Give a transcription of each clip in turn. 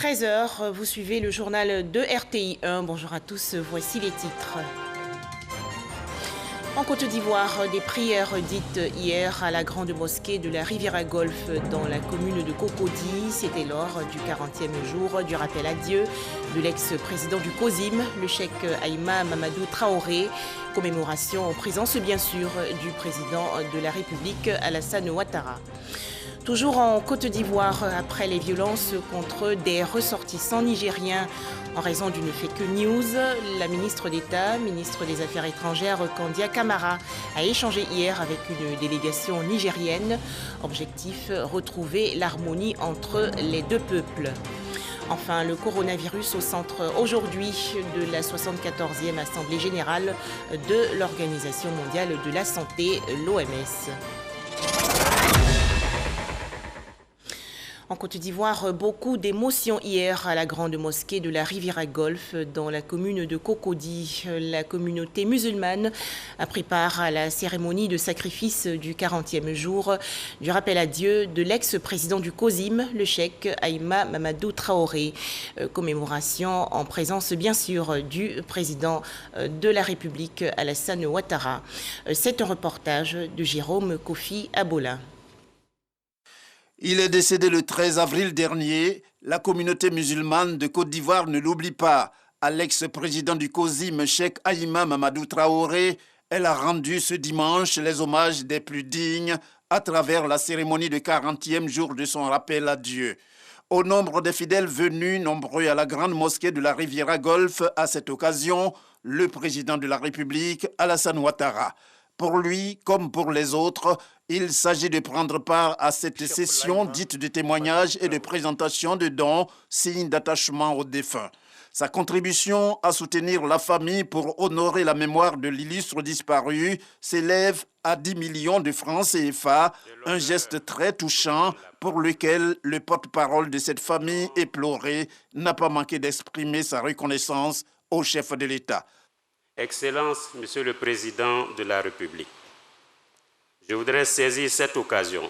13 h, vous suivez le journal de RTI 1. Bonjour à tous, voici les titres. En Côte d'Ivoire, des prières dites hier à la grande mosquée de la Riviera Golfe dans la commune de Cocody. C'était lors du 40e jour du rappel à Dieu de l'ex-président du COSIM, le cheikh Aïma Mamadou Traoré. Commémoration en présence bien sûr du président de la République Alassane Ouattara. Toujours en Côte d'Ivoire, après les violences contre des ressortissants nigériens en raison d'une fake news, la ministre d'État, ministre des Affaires étrangères, Kandia Camara, a échangé hier avec une délégation nigérienne. Objectif, retrouver l'harmonie entre les deux peuples. Enfin, le coronavirus au centre aujourd'hui de la 74e Assemblée générale de l'Organisation mondiale de la santé, l'OMS. En Côte d'Ivoire, beaucoup d'émotions hier à la grande mosquée de la Riviera Golfe dans la commune de Cocody. La communauté musulmane a pris part à la cérémonie de sacrifice du 40e jour du rappel à Dieu de l'ex-président du COSIM, le cheikh Aïma Mamadou Traoré. Commémoration en présence bien sûr du président de la République Alassane Ouattara. C'est un reportage de Jérôme Kofi Abola. Il est décédé le 13 avril dernier. La communauté musulmane de Côte d'Ivoire ne l'oublie pas. À l'ex-président du COSIM, cheikh Aïma Mamadou Traoré, elle a rendu ce dimanche les hommages des plus dignes à travers la cérémonie de 40e jour de son rappel à Dieu. Au nombre des fidèles venus nombreux à la grande mosquée de la Riviera Golfe, à cette occasion, le président de la République, Alassane Ouattara. Pour lui, comme pour les autres, il s'agit de prendre part à cette session dite de témoignage et de présentation de dons, signe d'attachement aux défunts. Sa contribution à soutenir la famille pour honorer la mémoire de l'illustre disparu s'élève à 10 millions de francs CFA, un geste très touchant pour lequel le porte-parole de cette famille éplorée n'a pas manqué d'exprimer sa reconnaissance au chef de l'État. Excellence, Monsieur le Président de la République, je voudrais saisir cette occasion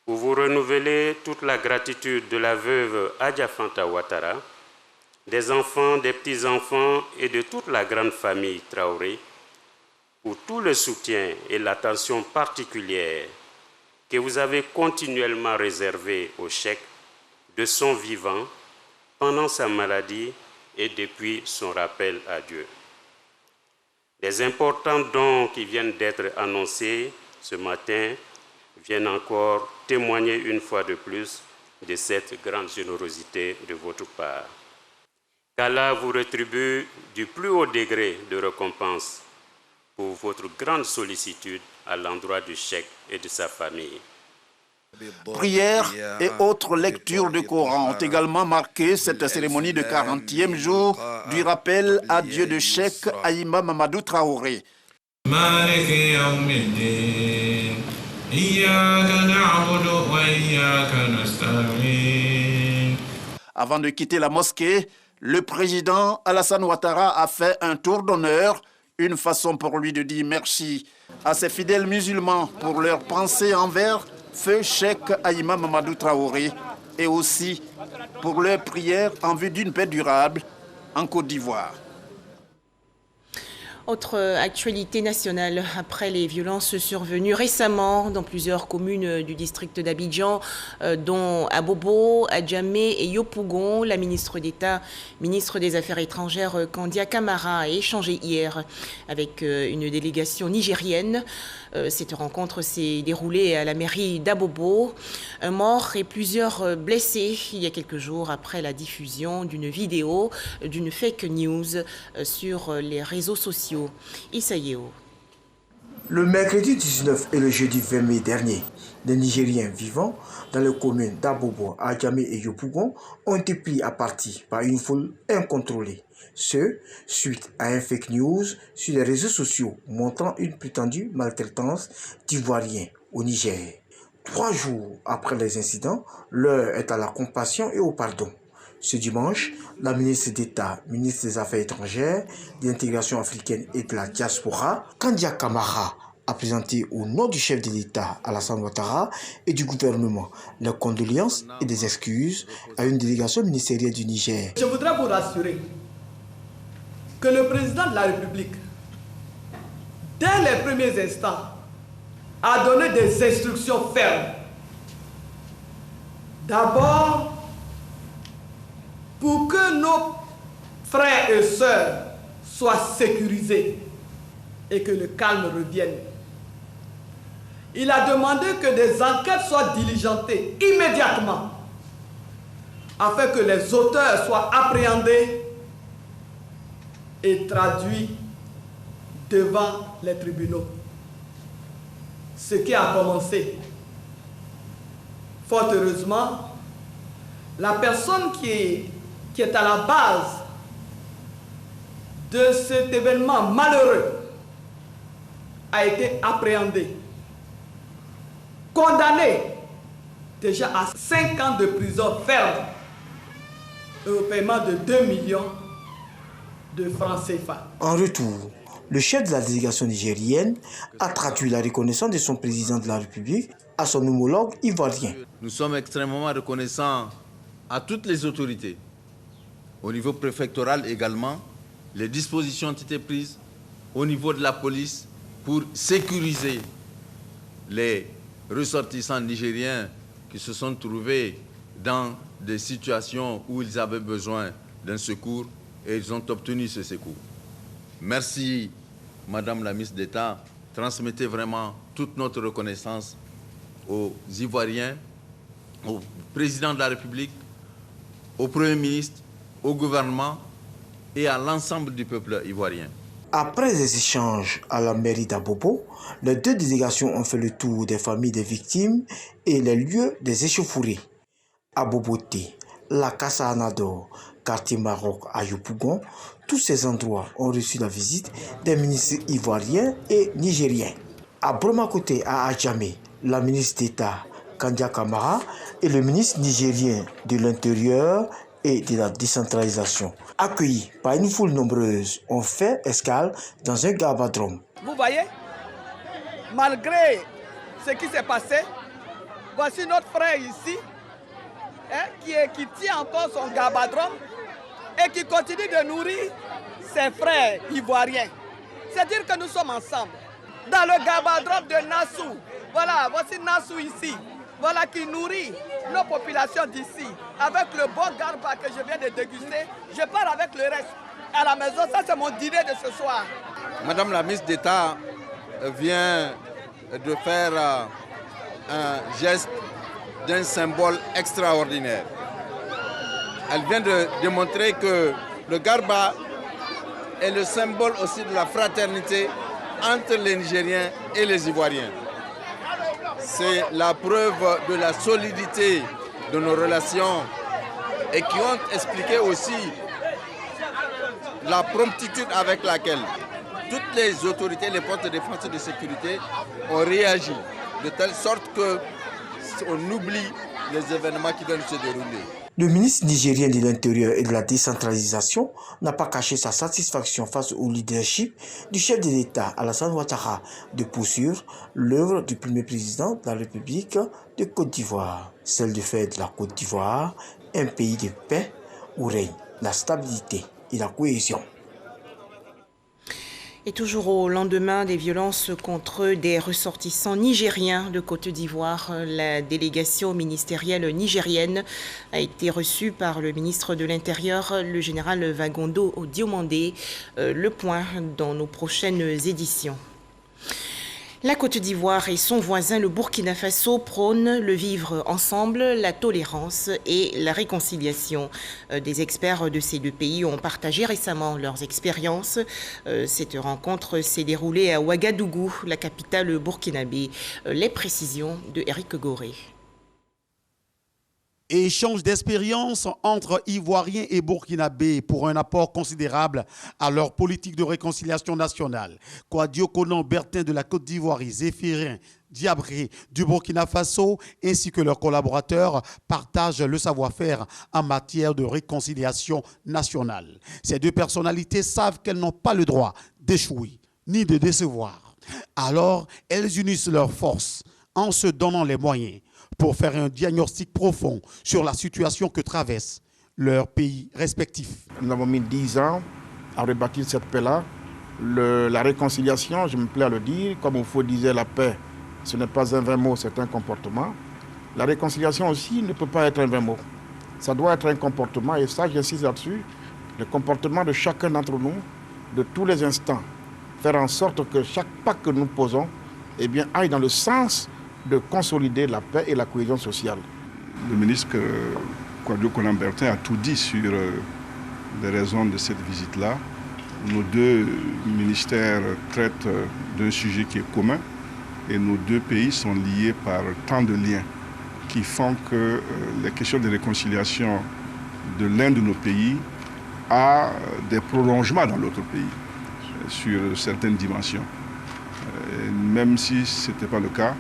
pour vous renouveler toute la gratitude de la veuve Adja Fanta Ouattara, des enfants, des petits-enfants et de toute la grande famille Traoré pour tout le soutien et l'attention particulière que vous avez continuellement réservé au cheikh de son vivant, pendant sa maladie et depuis son rappel à Dieu. Les importants dons qui viennent d'être annoncés ce matin viennent encore témoigner une fois de plus de cette grande générosité de votre part. Qu'Allah vous rétribue du plus haut degré de récompense pour votre grande sollicitude à l'endroit du cheikh et de sa famille. Prières et autres lectures du Coran ont également marqué cette cérémonie de 40e jour du rappel à Dieu de cheikh Aïma Mamadou Traoré. Avant de quitter la mosquée, le président Alassane Ouattara a fait un tour d'honneur, une façon pour lui de dire merci à ses fidèles musulmans pour leur pensée envers feu cheikh Aïma Mamadou Traoré et aussi pour leurs prières en vue d'une paix durable en Côte d'Ivoire. Autre actualité nationale, après les violences survenues récemment dans plusieurs communes du district d'Abidjan, dont Abobo, Adjamé et Yopougon, la ministre d'État, ministre des Affaires étrangères, Kandia Camara, a échangé hier avec une délégation nigérienne. Cette rencontre s'est déroulée à la mairie d'Abobo. Un mort et plusieurs blessés il y a quelques jours après la diffusion d'une vidéo d'une fake news sur les réseaux sociaux. Issaïeo. Le mercredi 19 et le jeudi 20 mai dernier, des Nigériens vivant dans les communes d'Abobo, Adjamé et Yopougon ont été pris à partie par une foule incontrôlée. Ce, suite à un fake news sur les réseaux sociaux montrant une prétendue maltraitance d'Ivoiriens au Niger. 3 jours après les incidents, l'heure est à la compassion et au pardon. Ce dimanche, la ministre d'État, ministre des Affaires étrangères, de l'intégration africaine et de la diaspora, Kandia Camara, a présenté au nom du chef de l'État, Alassane Ouattara, et du gouvernement les condoléances et des excuses à une délégation ministérielle du Niger. Je voudrais vous rassurer que le président de la République, dès les premiers instants, a donné des instructions fermes. D'abord, pour que nos frères et sœurs soient sécurisés et que le calme revienne, il a demandé que des enquêtes soient diligentées immédiatement afin que les auteurs soient appréhendés et traduits devant les tribunaux. Ce qui a commencé. Fort heureusement, la personne qui est à la base de cet événement malheureux a été appréhendée, condamnée déjà à 5 ans de prison ferme et au paiement de 2 millions de francs CFA. En retour, le chef de la délégation nigérienne a traduit la reconnaissance de son président de la République à son homologue ivoirien. Nous sommes extrêmement reconnaissants à toutes les autorités, au niveau préfectoral également. Les dispositions ont été prises au niveau de la police pour sécuriser les ressortissants nigériens qui se sont trouvés dans des situations où ils avaient besoin d'un secours et ils ont obtenu ce secours. Merci, Madame la ministre d'État. Transmettez vraiment toute notre reconnaissance aux Ivoiriens, au président de la République, au Premier ministre, au gouvernement et à l'ensemble du peuple ivoirien. Après les échanges à la mairie d'Abobo, les deux délégations ont fait le tour des familles des victimes et les lieux des échauffourées. À Boboté, la Casa Anador, quartier Maroc à Yopougon, tous ces endroits ont reçu la visite des ministres ivoiriens et nigériens. À Bromakoté, à Adjamé, la ministre d'État Kandia Kamara et le ministre nigérien de l'Intérieur et de la décentralisation, accueillis par une foule nombreuse, ont fait escale dans un garbadrome. Vous voyez, malgré ce qui s'est passé, voici notre frère ici, qui tient encore son garbadrome et qui continue de nourrir ses frères ivoiriens. C'est-à-dire que nous sommes ensemble. Dans le garbadrome de Nassau, voilà, voici Nassau ici, voilà qui nourrit nos populations d'ici. Avec le bon garba que je viens de déguster, je pars avec le reste à la maison. Ça, c'est mon dîner de ce soir. Madame la ministre d'État vient de faire un geste d'un symbole extraordinaire. Elle vient de démontrer que le garba est le symbole aussi de la fraternité entre les Nigériens et les Ivoiriens. C'est la preuve de la solidité de nos relations et qui ont expliqué aussi la promptitude avec laquelle toutes les autorités, les forces de défense et de sécurité ont réagi de telle sorte qu'on oublie les événements qui viennent se dérouler. Le ministre nigérien de l'Intérieur et de la décentralisation n'a pas caché sa satisfaction face au leadership du chef de l'État, Alassane Ouattara, de poursuivre l'œuvre du premier président de la République de Côte d'Ivoire, celle de faire de la Côte d'Ivoire un pays de paix où règne la stabilité et la cohésion. Et toujours au lendemain des violences contre des ressortissants nigériens de Côte d'Ivoire, la délégation ministérielle nigérienne a été reçue par le ministre de l'Intérieur, le général Vagondo Diomandé. Le point dans nos prochaines éditions. La Côte d'Ivoire et son voisin, le Burkina Faso, prônent le vivre ensemble, la tolérance et la réconciliation. Des experts de ces deux pays ont partagé récemment leurs expériences. Cette rencontre s'est déroulée à Ouagadougou, la capitale burkinabé. Les précisions de Eric Goré. Échange d'expériences entre Ivoiriens et Burkinabés pour un apport considérable à leur politique de réconciliation nationale. Kwadio Konan Bertin de la Côte d'Ivoire et Zéphirin Diabré du Burkina Faso ainsi que leurs collaborateurs partagent le savoir-faire en matière de réconciliation nationale. Ces deux personnalités savent qu'elles n'ont pas le droit d'échouer ni de décevoir. Alors, elles unissent leurs forces en se donnant les moyens pour faire un diagnostic profond sur la situation que traversent leurs pays respectifs. Nous avons mis 10 ans à rebâtir cette paix-là. La réconciliation, je me plais à le dire, comme Oufo disait, la paix, ce n'est pas un vain mot, c'est un comportement. La réconciliation aussi ne peut pas être un vain mot. Ça doit être un comportement, et ça, j'insiste là-dessus, le comportement de chacun d'entre nous, de tous les instants. Faire en sorte que chaque pas que nous posons aille dans le sens de consolider la paix et la cohésion sociale. Le ministre Kwadio Konan-Bertin a tout dit sur les raisons de cette visite-là. Nos deux ministères traitent d'un sujet qui est commun et nos deux pays sont liés par tant de liens qui font que les questions de réconciliation de l'un de nos pays a des prolongements dans l'autre pays sur certaines dimensions. Même si ce n'était pas le cas,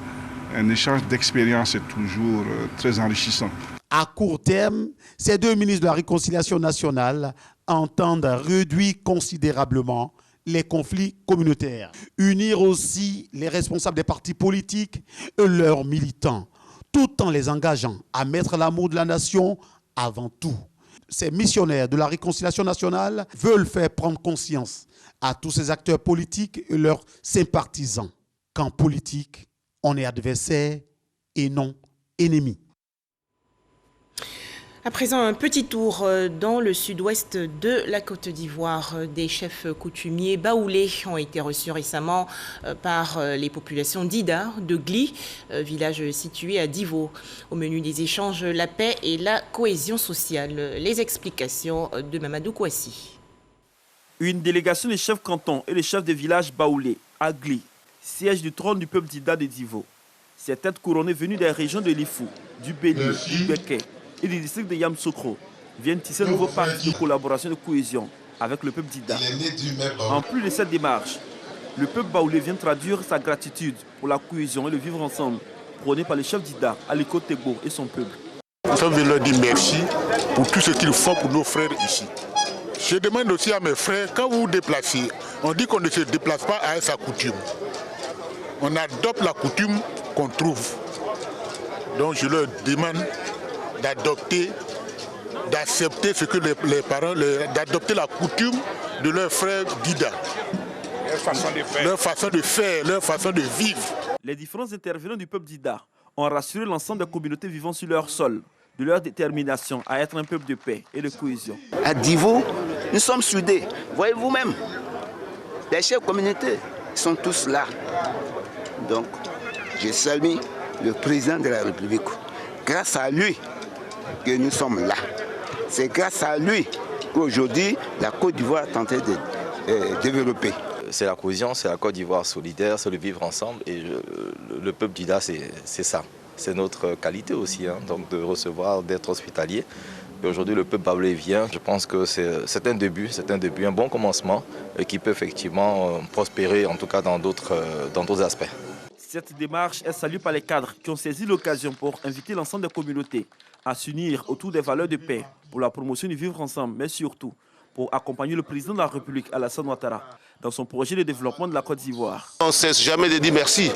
un échange d'expérience est toujours très enrichissant. À court terme, ces deux ministres de la Réconciliation nationale entendent réduire considérablement les conflits communautaires, unir aussi les responsables des partis politiques et leurs militants, tout en les engageant à mettre l'amour de la nation avant tout. Ces missionnaires de la Réconciliation nationale veulent faire prendre conscience à tous ces acteurs politiques et leurs sympathisants qu'en politique, on est adversaire et non ennemi. À présent, un petit tour dans le sud-ouest de la Côte d'Ivoire. Des chefs coutumiers baoulés ont été reçus récemment par les populations d'Ida, de Gli, village situé à Divo. Au menu des échanges, la paix et la cohésion sociale. Les explications de Mamadou Kouassi. Une délégation des chefs cantons et des chefs de village baoulés à Gli, siège du trône du peuple d'Ida de Divo. Ces têtes couronnées venues des régions de Lifou, du Béni, du Béké et du district de Yamsoukro viennent tisser un nouveau pacte de collaboration et de cohésion avec le peuple d'Ida. En plus de cette démarche, le peuple baoulé vient traduire sa gratitude pour la cohésion et le vivre ensemble prôné par le chef d'Ida, Aliko Tegbo et son peuple. Nous sommes venus leur dire merci pour tout ce qu'ils font pour nos frères ici. Je demande aussi à mes frères, quand vous vous déplacez, on dit qu'on ne se déplace pas à sa coutume. On adopte la coutume qu'on trouve. Donc je leur demande d'adopter, d'accepter ce que les parents, d'adopter la coutume de leurs frères d'Ida. Leur façon de faire, leur façon de vivre. Les différents intervenants du peuple d'Ida ont rassuré l'ensemble des communautés vivant sur leur sol de leur détermination à être un peuple de paix et de cohésion. À Divo, nous sommes soudés. Voyez vous-même, les chefs communautés sont tous là. Donc, je salue le président de la République. Grâce à lui que nous sommes là. C'est grâce à lui qu'aujourd'hui, la Côte d'Ivoire est en train de développer. C'est la cohésion, c'est la Côte d'Ivoire solidaire, c'est le vivre ensemble. Et le peuple d'Ida, c'est ça. C'est notre qualité aussi, donc de recevoir, d'être hospitalier. Et aujourd'hui, le peuple baoulé vient. Je pense que c'est un début, un bon commencement qui peut effectivement prospérer, en tout cas dans d'autres aspects. Cette démarche est saluée par les cadres qui ont saisi l'occasion pour inviter l'ensemble des communautés à s'unir autour des valeurs de paix pour la promotion du vivre ensemble, mais surtout pour accompagner le président de la République, Alassane Ouattara, dans son projet de développement de la Côte d'Ivoire. On ne cesse jamais de dire merci,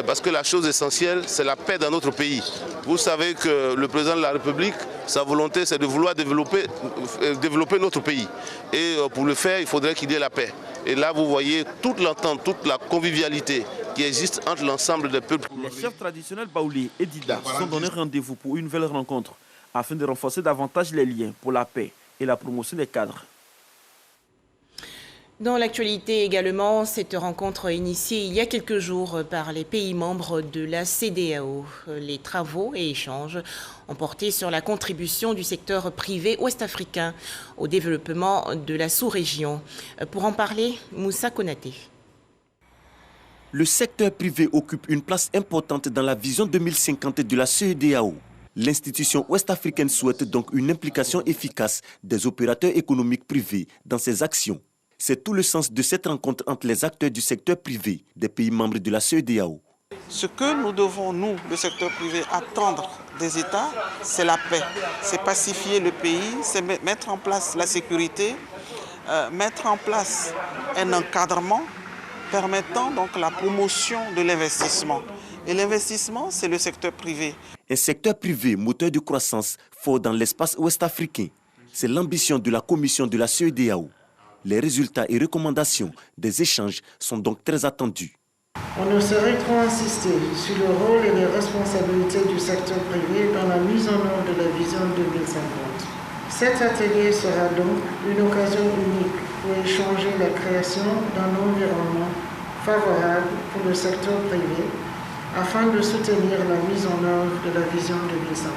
parce que la chose essentielle, c'est la paix dans notre pays. Vous savez que le président de la République, sa volonté, c'est de vouloir développer notre pays. Et pour le faire, il faudrait qu'il y ait la paix. Et là, vous voyez toute l'entente, toute la convivialité qui existe entre l'ensemble des peuples. Les chefs traditionnels baoulés et d'Ida se sont donné rendez-vous pour une nouvelle rencontre afin de renforcer davantage les liens pour la paix et la promotion des cadres. Dans l'actualité également, cette rencontre initiée il y a quelques jours par les pays membres de la CEDEAO. Les travaux et échanges ont porté sur la contribution du secteur privé ouest-africain au développement de la sous-région. Pour en parler, Moussa Konaté. Le secteur privé occupe une place importante dans la vision 2050 de la CEDEAO. L'institution ouest-africaine souhaite donc une implication efficace des opérateurs économiques privés dans ses actions. C'est tout le sens de cette rencontre entre les acteurs du secteur privé des pays membres de la CEDEAO. Ce que nous devons, nous, le secteur privé, attendre des États, c'est la paix. C'est pacifier le pays, c'est mettre en place la sécurité, mettre en place un encadrement permettant donc la promotion de l'investissement. Et l'investissement, c'est le secteur privé. Un secteur privé moteur de croissance fort dans l'espace ouest-africain. C'est l'ambition de la commission de la CEDEAO. Les résultats et recommandations des échanges sont donc très attendus. On ne saurait trop insister sur le rôle et les responsabilités du secteur privé dans la mise en œuvre de la vision 2050. Cet atelier sera donc une occasion unique pour échanger la création d'un environnement favorable pour le secteur privé afin de soutenir la mise en œuvre de la vision 2050.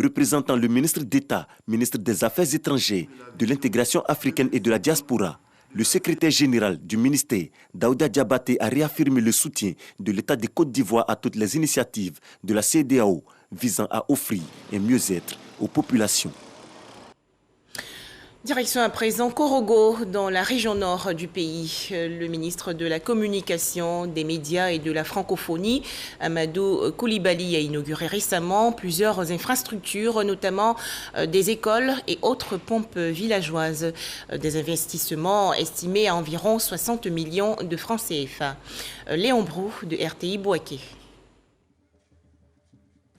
Représentant le ministre d'État, ministre des Affaires étrangères, de l'intégration africaine et de la diaspora, le secrétaire général du ministère, Daouda Diabaté, a réaffirmé le soutien de l'État de Côte d'Ivoire à toutes les initiatives de la CEDEAO visant à offrir un mieux-être aux populations. Direction à présent Korogo, dans la région nord du pays. Le ministre de la Communication, des médias et de la francophonie, Amadou Koulibaly, a inauguré récemment plusieurs infrastructures, notamment des écoles et autres pompes villageoises. Des investissements estimés à environ 60 millions de francs CFA. Léon Brou de RTI Bouaké.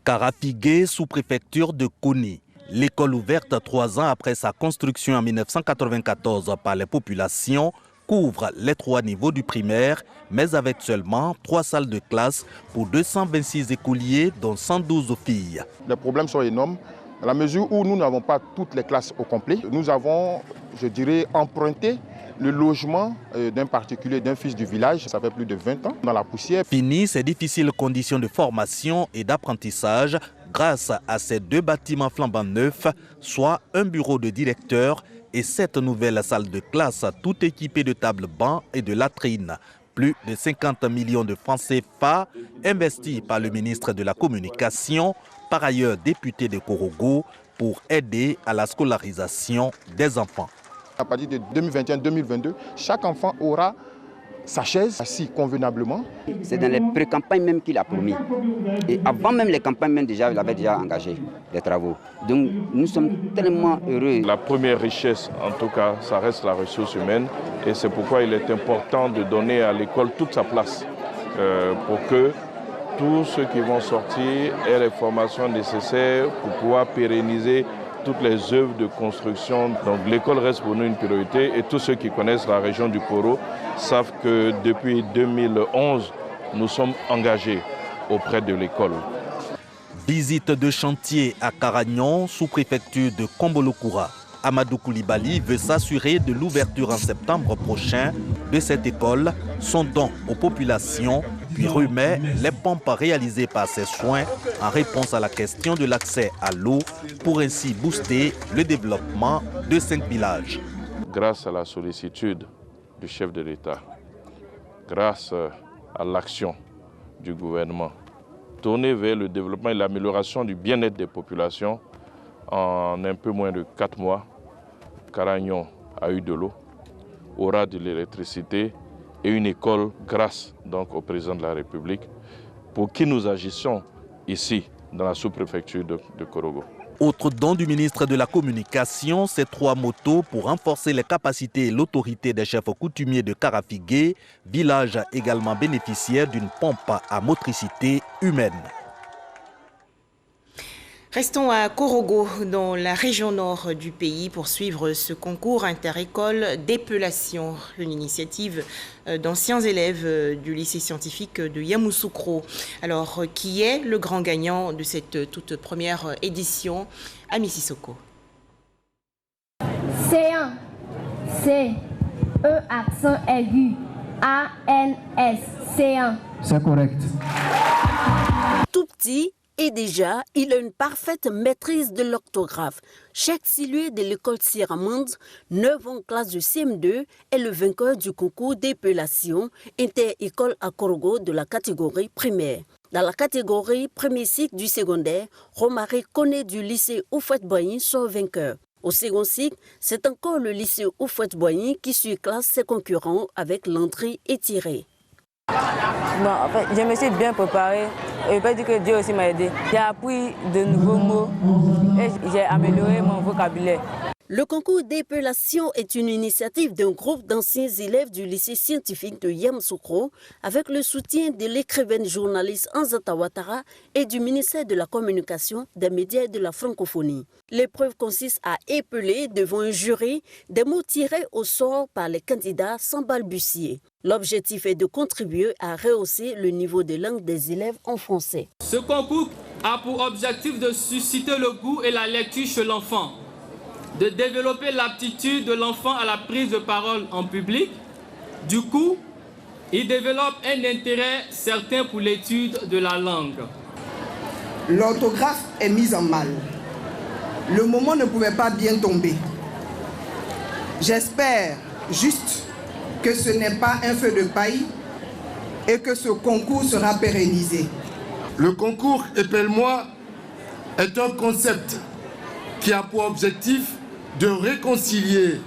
Karafigué, sous-préfecture de Koni. L'école ouverte 3 ans après sa construction en 1994 par les populations couvre les 3 niveaux du primaire, mais avec seulement 3 salles de classe pour 226 écoliers, dont 112 filles. Les problèmes sont énormes, à la mesure où nous n'avons pas toutes les classes au complet. Nous avons, je dirais, emprunté le logement d'un particulier, d'un fils du village, ça fait plus de 20 ans, dans la poussière. Fini ces difficiles conditions de formation et d'apprentissage grâce à ces 2 bâtiments flambant neufs, soit un bureau de directeur et 7 nouvelles salles de classe, toutes équipées de tables bancs et de latrines. Plus de 50 millions de francs CFA investis par le ministre de la Communication, par ailleurs député de Korogo, pour aider à la scolarisation des enfants. À partir de 2021-2022, chaque enfant aura sa chaise assis convenablement. C'est dans les pré-campagnes même qu'il a promis. Et avant même les campagnes, même déjà, il avait déjà engagé des travaux. Donc nous sommes tellement heureux. La première richesse, en tout cas, ça reste la ressource humaine. Et c'est pourquoi il est important de donner à l'école toute sa place pour que tous ceux qui vont sortir aient les formations nécessaires pour pouvoir pérenniser toutes les œuvres de construction. Donc l'école reste pour nous une priorité et tous ceux qui connaissent la région du Koro savent que depuis 2011, nous sommes engagés auprès de l'école. Visite de chantier à Karagnon, sous-préfecture de Kombolokura. Amadou Koulibaly veut s'assurer de l'ouverture en septembre prochain de cette école, son don aux populations, puis remet les pompes réalisées par ses soins en réponse à la question de l'accès à l'eau pour ainsi booster le développement de 5 villages. Grâce à la sollicitude du chef de l'État, grâce à l'action du gouvernement, tourné vers le développement et l'amélioration du bien-être des populations, en un peu moins de 4 mois, Karagnon a eu de l'eau, aura de l'électricité et une école grâce donc au président de la République pour qui nous agissons ici dans la sous-préfecture de Korogo. Autre don du ministre de la Communication, ces 3 motos pour renforcer les capacités et l'autorité des chefs coutumiers de Karafigué, village également bénéficiaire d'une pompe à motricité humaine. Restons à Korogo, dans la région nord du pays, pour suivre ce concours interécole d'épellation, une initiative d'anciens élèves du lycée scientifique de Yamoussoukro. Alors, qui est le grand gagnant de cette toute première édition? Ami Sissoko. C1, C, E accent aigu, A, N, S, C1. C'est correct. Tout petit, et déjà, il a une parfaite maîtrise de l'orthographe. Cheikh Silué de l'école Sierra-Monde, 9 en classe de CM2, est le vainqueur du concours d'épellation inter-école à Korogo de la catégorie primaire. Dans la catégorie premier cycle du secondaire, Romary Koné du lycée Oufouette-Boigny sort vainqueur. Au second cycle, c'est encore le lycée Oufouette-Boigny qui surclasse ses concurrents avec Landry et Tiré. Bon, en fait, je me suis bien préparée et je peux dire que Dieu aussi m'a aidé. J'ai appris de nouveaux mots et j'ai amélioré mon vocabulaire. Le concours d'épellation est une initiative d'un groupe d'anciens élèves du lycée scientifique de Yamoussoukro avec le soutien de l'écrivaine journaliste Anzata Ouattara et du ministère de la Communication, des médias et de la francophonie. L'épreuve consiste à épeler devant un jury des mots tirés au sort par les candidats sans balbutier. L'objectif est de contribuer à rehausser le niveau de langue des élèves en français. Ce concours a pour objectif de susciter le goût et la lecture chez l'enfant, de développer l'aptitude de l'enfant à la prise de parole en public. Du coup, il développe un intérêt certain pour l'étude de la langue. L'orthographe est mise en mal. Le moment ne pouvait pas bien tomber. J'espère juste que ce n'est pas un feu de paille et que ce concours sera pérennisé. Le concours Épelle-moi est un concept qui a pour objectif de réconcilier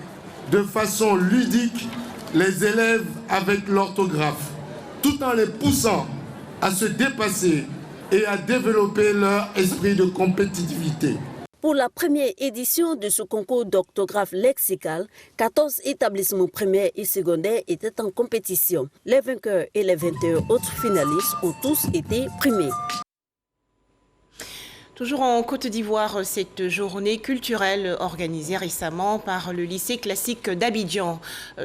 de façon ludique les élèves avec l'orthographe, tout en les poussant à se dépasser et à développer leur esprit de compétitivité. Pour la première édition de ce concours d'orthographe lexical, 14 établissements primaires et secondaires étaient en compétition. Les vainqueurs et les 21 autres finalistes ont tous été primés. Toujours en Côte d'Ivoire, cette journée culturelle organisée récemment par le lycée classique d'Abidjan.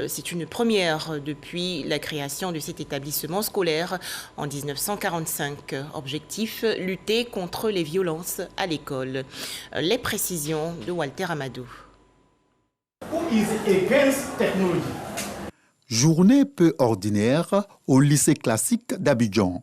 C'est une première depuis la création de cet établissement scolaire en 1945. Objectif, lutter contre les violences à l'école. Les précisions de Walter Amadou. Journée peu ordinaire au lycée classique d'Abidjan.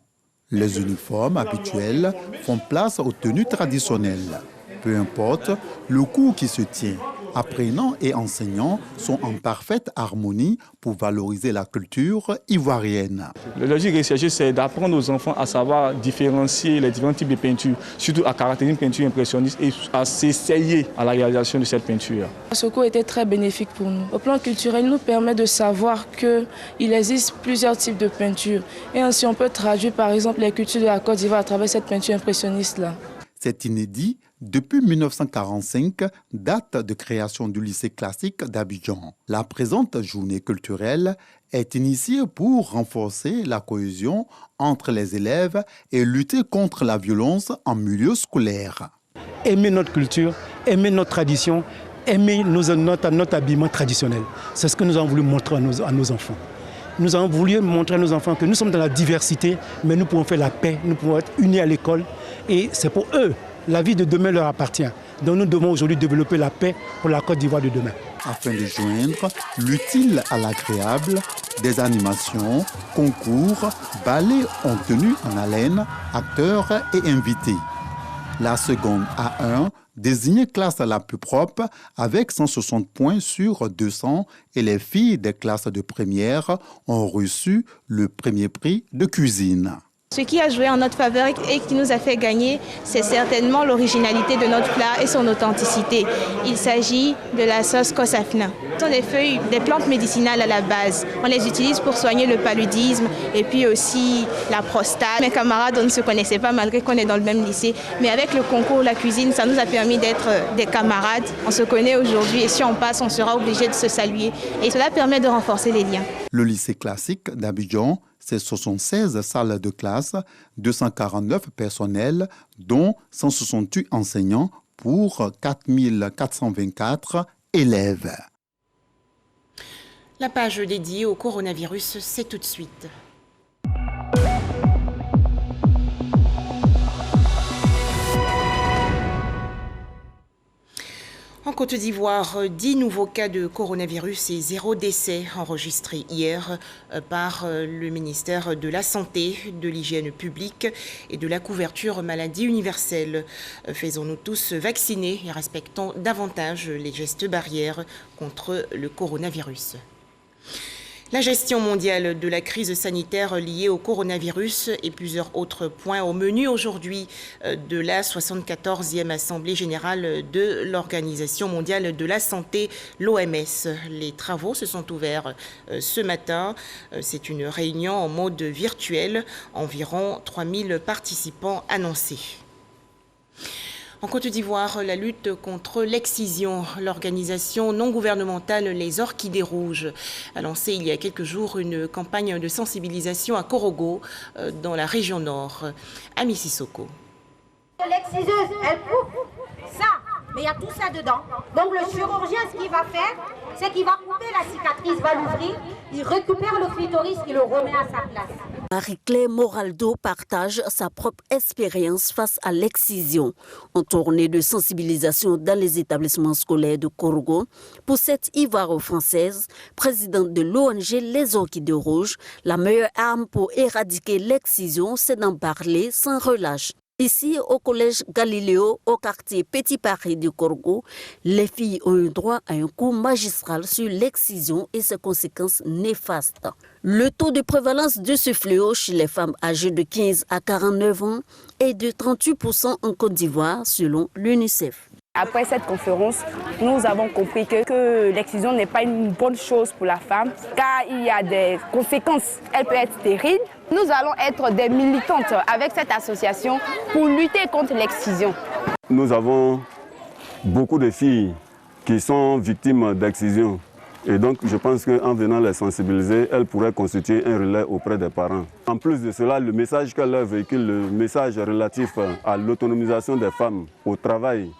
Les uniformes habituels font place aux tenues traditionnelles. Peu importe le cours qui se tient, apprenants et enseignants sont en parfaite harmonie pour valoriser la culture ivoirienne. Le logique recherché, c'est d'apprendre aux enfants à savoir différencier les différents types de peintures, surtout à caractériser une peinture impressionniste et à s'essayer à la réalisation de cette peinture. Ce cours était très bénéfique pour nous. Au plan culturel, il nous permet de savoir qu'il existe plusieurs types de peintures. Et ainsi, on peut traduire par exemple les cultures de la Côte d'Ivoire à travers cette peinture impressionniste-là. C'est inédit. Depuis 1945, date de création du lycée classique d'Abidjan. La présente journée culturelle est initiée pour renforcer la cohésion entre les élèves et lutter contre la violence en milieu scolaire. Aimer notre culture, aimer notre tradition, aimer notre habillement traditionnel. C'est ce que nous avons voulu montrer à nos enfants. Nous avons voulu montrer à nos enfants que nous sommes dans la diversité, mais nous pouvons faire la paix, nous pouvons être unis à l'école. Et c'est pour eux. La vie de demain leur appartient. Donc nous devons aujourd'hui développer la paix pour la Côte d'Ivoire de demain. Afin de joindre l'utile à l'agréable, des animations, concours, ballets en tenue en haleine, acteurs et invités. La seconde A1, désignée classe la plus propre, avec 160 points sur 200, et les filles des classes de première ont reçu le premier prix de cuisine. Ce qui a joué en notre faveur et qui nous a fait gagner, c'est certainement l'originalité de notre plat et son authenticité. Il s'agit de la sauce kosafna. Ce sont des feuilles, des plantes médicinales à la base. On les utilise pour soigner le paludisme et puis aussi la prostate. Mes camarades, on ne se connaissait pas malgré qu'on est dans le même lycée. Mais avec le concours, la cuisine, ça nous a permis d'être des camarades. On se connaît aujourd'hui et si on passe, on sera obligé de se saluer. Et cela permet de renforcer les liens. Le lycée classique d'Abidjan, c'est 76 salles de classe, 249 personnels, dont 168 enseignants pour 4424 élèves. La page dédiée au coronavirus, c'est tout de suite. En Côte d'Ivoire, 10 nouveaux cas de coronavirus et 0 décès enregistrés hier par le ministère de la Santé, de l'Hygiène publique et de la couverture maladie universelle. Faisons-nous tous vacciner et respectons davantage les gestes barrières contre le coronavirus. La gestion mondiale de la crise sanitaire liée au coronavirus et plusieurs autres points au menu aujourd'hui de la 74e Assemblée générale de l'Organisation mondiale de la santé, l'OMS. Les travaux se sont ouverts ce matin. C'est une réunion en mode virtuel, environ 3000 participants annoncés. En Côte d'Ivoire, la lutte contre l'excision. L'organisation non gouvernementale Les Orchidées Rouges a lancé il y a quelques jours une campagne de sensibilisation à Korogo, dans la région nord. Ami Sissoko. L'exciseuse, elle coupe ça, mais il y a tout ça dedans. Donc le chirurgien, ce qu'il va faire, c'est qu'il va couper la cicatrice, va l'ouvrir, il récupère le clitoris, il le remet à sa place. Marie-Claire Moraldo partage sa propre expérience face à l'excision. En tournée de sensibilisation dans les établissements scolaires de Korogo, pour cette Ivoiro-française, présidente de l'ONG Les Orchidées Rouges, la meilleure arme pour éradiquer l'excision, c'est d'en parler sans relâche. Ici, au collège Galiléo, au quartier Petit Paris de Korogo, les filles ont eu droit à un cours magistral sur l'excision et ses conséquences néfastes. Le taux de prévalence de ce fléau chez les femmes âgées de 15 à 49 ans est de 38% en Côte d'Ivoire, selon l'UNICEF. Après cette conférence, nous avons compris que l'excision n'est pas une bonne chose pour la femme, car il y a des conséquences. Elle peut être stérile. Nous allons être des militantes avec cette association pour lutter contre l'excision. Nous avons beaucoup de filles qui sont victimes d'excision. Et donc, je pense qu'en venant les sensibiliser, elles pourraient constituer un relais auprès des parents. En plus de cela, le message qu'elles leur véhiculent, le message relatif à l'autonomisation des femmes au travail,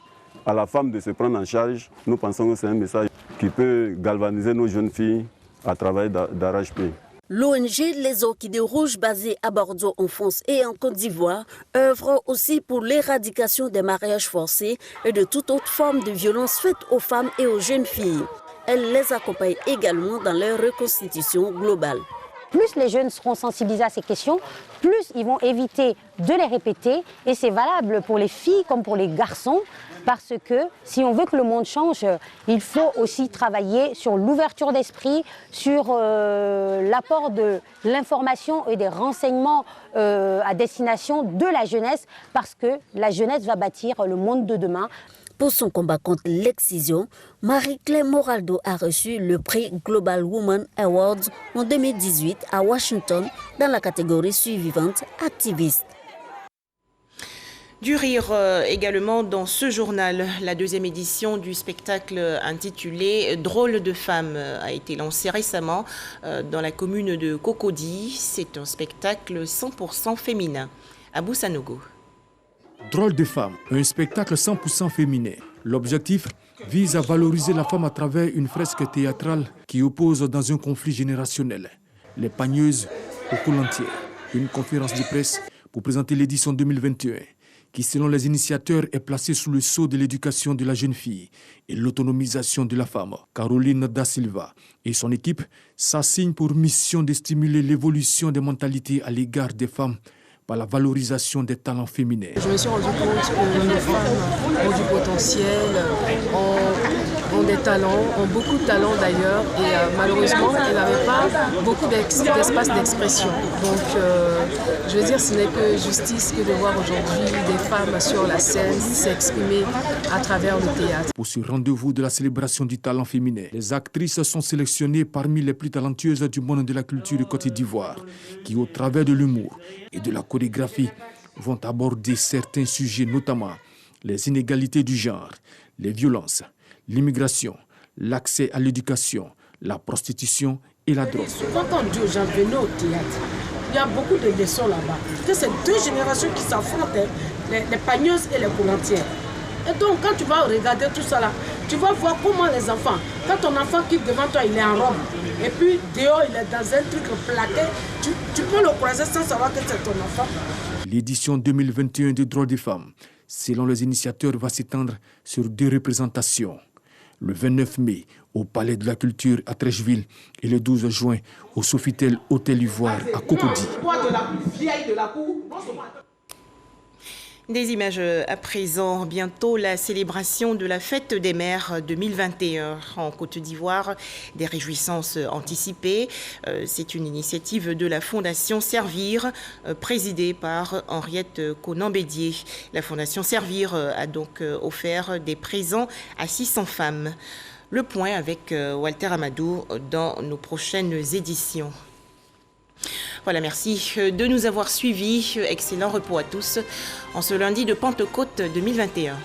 à la femme de se prendre en charge, nous pensons que c'est un message qui peut galvaniser nos jeunes filles à travailler d'arrache-pied. L'ONG Les Orchidées Rouges, basée à Bordeaux en France et en Côte d'Ivoire, œuvre aussi pour l'éradication des mariages forcés et de toute autre forme de violence faite aux femmes et aux jeunes filles. Elle les accompagne également dans leur reconstitution globale. Plus les jeunes seront sensibilisés à ces questions, plus ils vont éviter de les répéter. Et c'est valable pour les filles comme pour les garçons. Parce que si on veut que le monde change, il faut aussi travailler sur l'ouverture d'esprit, sur l'apport de l'information et des renseignements à destination de la jeunesse, parce que la jeunesse va bâtir le monde de demain. Pour son combat contre l'excision, Marie-Claire Moraldo a reçu le prix Global Women Awards en 2018 à Washington dans la catégorie survivante activiste. Du rire également dans ce journal. La deuxième édition du spectacle intitulé « Drôle de femme » a été lancée récemment dans la commune de Cocody. C'est un spectacle 100% féminin. Abou Sanogo. Drôle de femme, un spectacle 100% féminin. L'objectif vise à valoriser la femme à travers une fresque théâtrale qui oppose dans un conflit générationnel les pagneuses aux colantières. Une conférence de presse pour présenter l'édition 2021 qui, selon les initiateurs, est placée sous le sceau de l'éducation de la jeune fille et l'autonomisation de la femme. Caroline Da Silva et son équipe s'assignent pour mission de stimuler l'évolution des mentalités à l'égard des femmes par la valorisation des talents féminins. Je me suis rendu compte que les femmes ont du potentiel, ont des talents, ont beaucoup de talents d'ailleurs, et malheureusement, elles n'avaient pas beaucoup d'espace d'expression. Donc, je veux dire, ce n'est que justice que de voir aujourd'hui des femmes sur la scène s'exprimer à travers le théâtre. Pour ce rendez-vous de la célébration du talent féminin, les actrices sont sélectionnées parmi les plus talentueuses du monde de la culture de Côte d'Ivoire, qui, au travers de l'humour et de la chorégraphie, vont aborder certains sujets, notamment les inégalités du genre, les violences, l'immigration, l'accès à l'éducation, la prostitution et la drogue. Souvent, quand on dit aux gens, venez au théâtre, il y a beaucoup de leçons là-bas. Que c'est deux générations qui s'affrontent, les pagneuses et les colantières. Et donc, quand tu vas regarder tout ça là, tu vas voir comment les enfants, quand ton enfant quitte devant toi, il est en robe. Et puis, dehors, il est dans un truc plaqué. Tu peux le croiser sans savoir que c'est ton enfant. L'édition 2021 de Droits des femmes, selon les initiateurs, va s'étendre sur 2 représentations. Le 29 mai, au Palais de la Culture à Trècheville et le 12 juin, au Sofitel Hôtel Ivoire à Cocody. Des images à présent. Bientôt la célébration de la fête des mères 2021 en Côte d'Ivoire. Des réjouissances anticipées. C'est une initiative de la Fondation Servir, présidée par Henriette Conan-Bédier. La Fondation Servir a donc offert des présents à 600 femmes. Le point avec Walter Amadou dans nos prochaines éditions. Voilà, merci de nous avoir suivis. Excellent repos à tous en ce lundi de Pentecôte 2021.